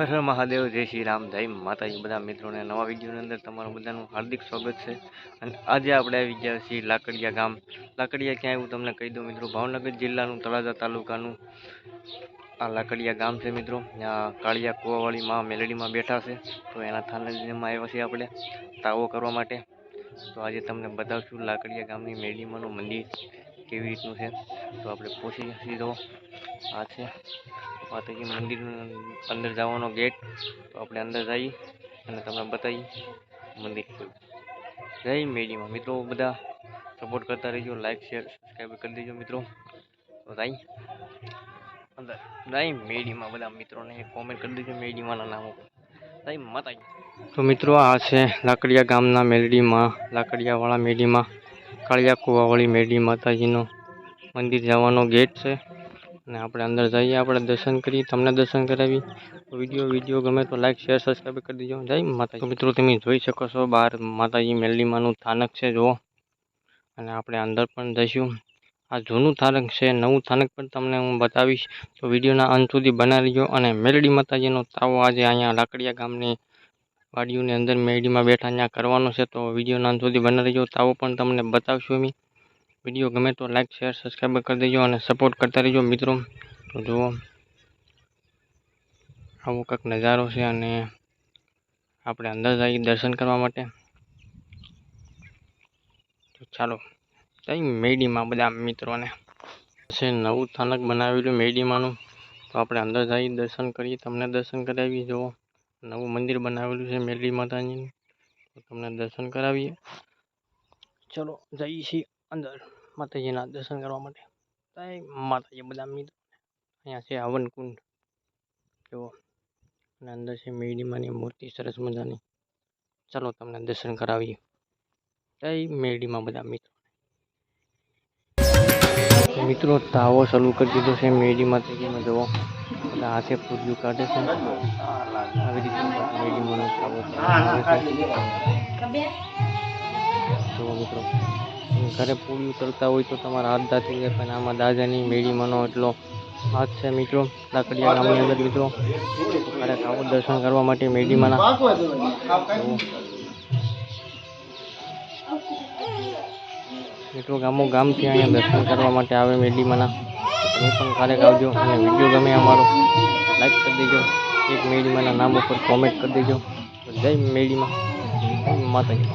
હર હર મહાદેવ, જય શ્રી રામ, જય માતાજી। બધા મિત્રોને નવા વિડીયોની અંદર તમારું બધાનું હાર્દિક સ્વાગત છે। અને આજે આપણે આવી ગયા છીએ લાકડિયા ગામ। લાકડિયા ક્યાં આવ્યું તમને કહી દઉં મિત્રો, ભાવનગર જિલ્લાનું તળાજા તાલુકાનું આ લાકડિયા ગામ છે મિત્રો। ત્યાં કાળિયા કુવાવાળી માં મેલડીમાં બેઠા છે, તો એના થાનજીમાં આવ્યા છીએ આપણે તાવો કરવા માટે। તો આજે તમને બતાવશું લાકડિયા ગામની મેલડીમાંનું મંદિર કેવી રીતનું છે। તો આપણે પહોંચી સીધો આ છે માતાજી મંદિર અંદર જવાનો ગેટ। તો આપણે અંદર જઈએ અને તમને બતાવીએ મંદિર। જય મેડીમાં મિત્રો, બધા સપોર્ટ કરતા રહેજો, લાઈક શેર સબસ્ક્રાઈબ કરી દેજો મિત્રો। તો જઈ અંદર જય મેડીમાં બધા મિત્રોને કોમેન્ટ કરી દેજો મેડીમાંના નામ ઉપર। જય માતાજી। તો મિત્રો આ છે લાકડિયા ગામના મેલડીમાં, લાકડિયાવાળા મેલડીમાં, કાળિયા કુવાવાળી મેલડી માતાજીનો મંદિર જવાનો ગેટ છે। અને આપણે અંદર જઈએ, આપણે દર્શન કરીએ, તમને દર્શન કરાવી। વિડીયો ગમે તો લાઈક શેર સબસ્ક્રાઈબ કરી દેજો। જય માતાજી। તો મિત્રો તમે જોઈ શકો છો બહાર માતાજી મેલડીમાંનું થાનક છે જુઓ। અને આપણે અંદર પણ જઈશું। આ જૂનું થાનક છે, નવું થાનક પણ તમને હું બતાવીશ, તો વિડીયોના અંત સુધી બનાવી લેજો। અને મેલડી માતાજીનો તાવો આજે અહીંયા લાકડિયા ગામની વાડીઓની અંદર મેલડીમાં બેઠા ત્યાં કરવાનો છે, તો વિડીયોના અંત સુધી બનાવી લેજો। તાવો પણ તમને બતાવશું અમે। વિડીયો ગમે તો લાઈક શેર સબસ્ક્રાઈબ કરી દેજો અને સપોર્ટ કરતા રહેજો મિત્રો। તો જુઓ આવો કંઈક નજારો છે। અને આપણે અંદર જઈએ દર્શન કરવા માટે। તો ચાલો જય મેલડીમાં બધા મિત્રોને। છે નવું સ્થાનક બનાવેલું મેલડીમાંનું, તો આપણે અંદર જઈએ દર્શન કરીએ, તમને દર્શન કરાવીએ। જુઓ નવું મંદિર બનાવેલું છે મેલડી માતાજીનું, તો તમને દર્શન કરાવીએ। ચલો જઈએ છીએ અંદર માતાજીના દર્શન કરવા માટે। જય માતાજી બધા મિત્રો। અહીંયા છે હવન કુંડ જુઓ, અને અંદર છે મેલડીમાંની મૂર્તિ સરસ મજાની। ચાલો તમને દર્શન કરાવીએ। જય મેલડીમાં બધા મિત્રો। મિત્રો તાવો ચાલુ કરી દીધો છે મેલડી માતાજીમાં જુઓ, બધા હાથે પૂર્યું કાઢે છે। આવી રીતે મેલડીમાંનો તાવો જુઓ મિત્રો, ઘરે પૂર્યું તરતા હોય તો તમારા હાથ દાતી જાય, પણ આમાં દાદાની મેલડીમાંનો એટલો હાથ છે મિત્રો લાકડિયા ગામની અંદર મિત્રો। ક્યારેક આવો દર્શન કરવા માટે મેલડીમાંના મિત્રો ગામથી અહીંયા દર્શન કરવા માટે આવે મેલડીમાંના। તમે પણ ક્યારેક આવજો, અને વિડીયો ગમે અમારો લાઈક કરી દેજો, એક મેલડીમાંના નામ ઉપર કોમેન્ટ કરી દેજો। જય મેલડીમાં, જય માતાજી।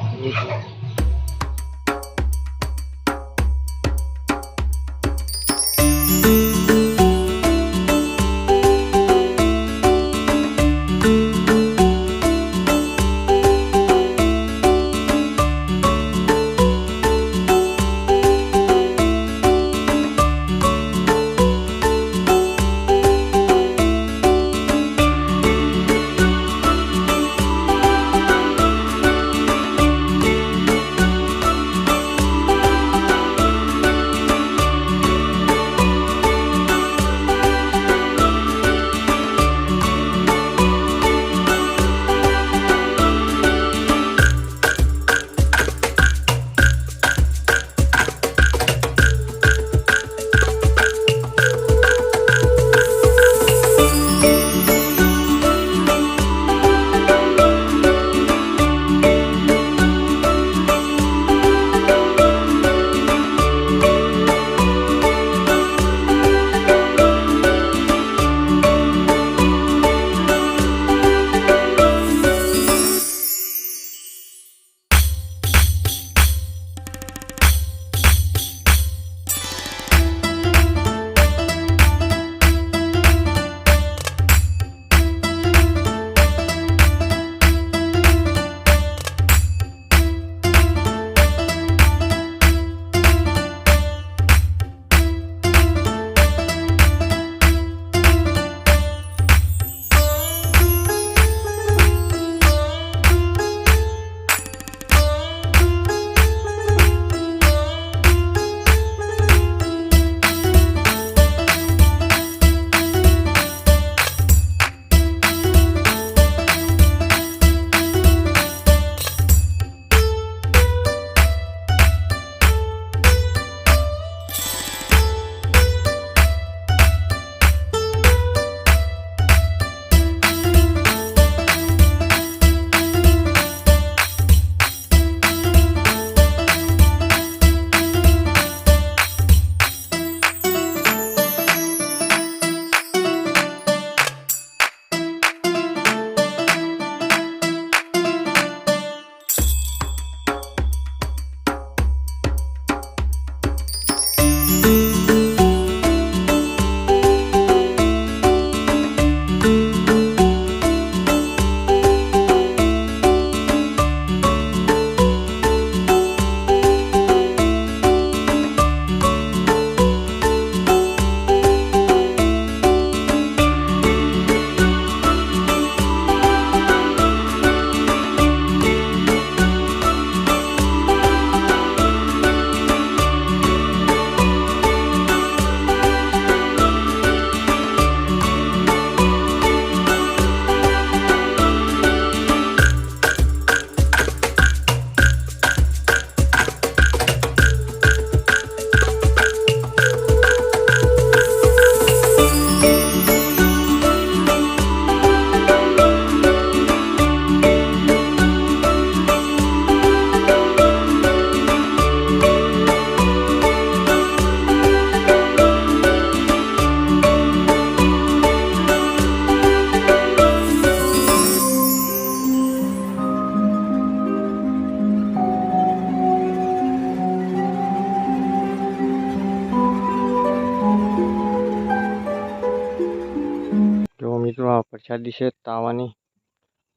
વરસાદી છે તાવાની.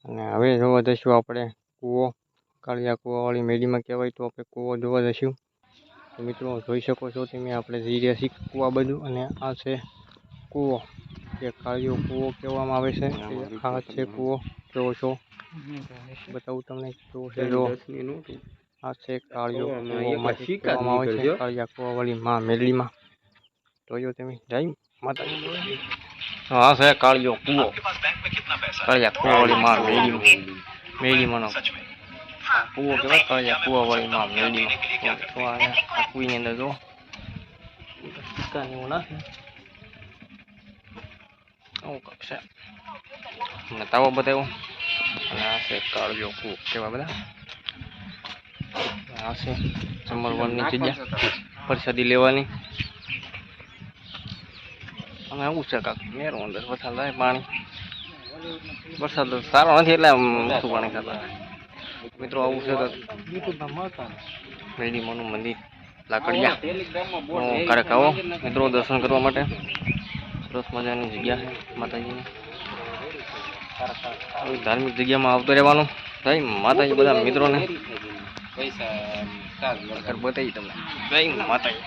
અને હવે જોવા જઈશું આપણે કૂવો, કાળિયા કૂવાવાળી મેડીમાં કહેવાય તો આપણે કૂવો જોવા જઈશું. તો મિત્રો જોઈ શકો છો તમે, આપણે જઈ રહ્યા છીએ કૂવા બાજુ. અને આ છે કૂવો, જે કાળિયો કૂવો કહેવામાં આવે છે. આ છે કૂવો, જોવો છો, બતાવું તમને કેવો છે. જો આ છે કાળિયો કૂવો કહેવામાં આવે છે, કાળિયા કૂવાવાળી માં મેરડીમાં. જોયો તમે, જય માતાજી. આ છે કાળિયો કૂવો, કાળિયા કૂવાવાળી માં મેરડીમાંનો કૂવો કહેવાય, કાળિયા કૂવાવાળી માં મેરડીમાં. તો આ કૂવાની અંદર જો સિક્કાને એવું નાખે, આવું કાંક છે. અને તાવો બતાવ્યો. અને આ છે કાળિયો કૂવો, કેવા બધા. આ છે જમણવારની જગ્યા, પ્રસાદી લેવાની. અને આવું છે કાંક મેરું, અંદર વરસાદ થાય પાણી. વરસાદ સારો નથી એટલે ઓછું પાણી ખાતા મિત્રો. આવું છે મેરડીમાંનું મંદિર લાકડિયા. ક્યારેક આવો મિત્રો દર્શન કરવા માટે. સરસ મજાની જગ્યા છે માતાજીની. આવી ધાર્મિક જગ્યામાં આવતો રહેવાનું. જય માતાજી બધા મિત્રોને બતાવી તમને. જય માતાજી.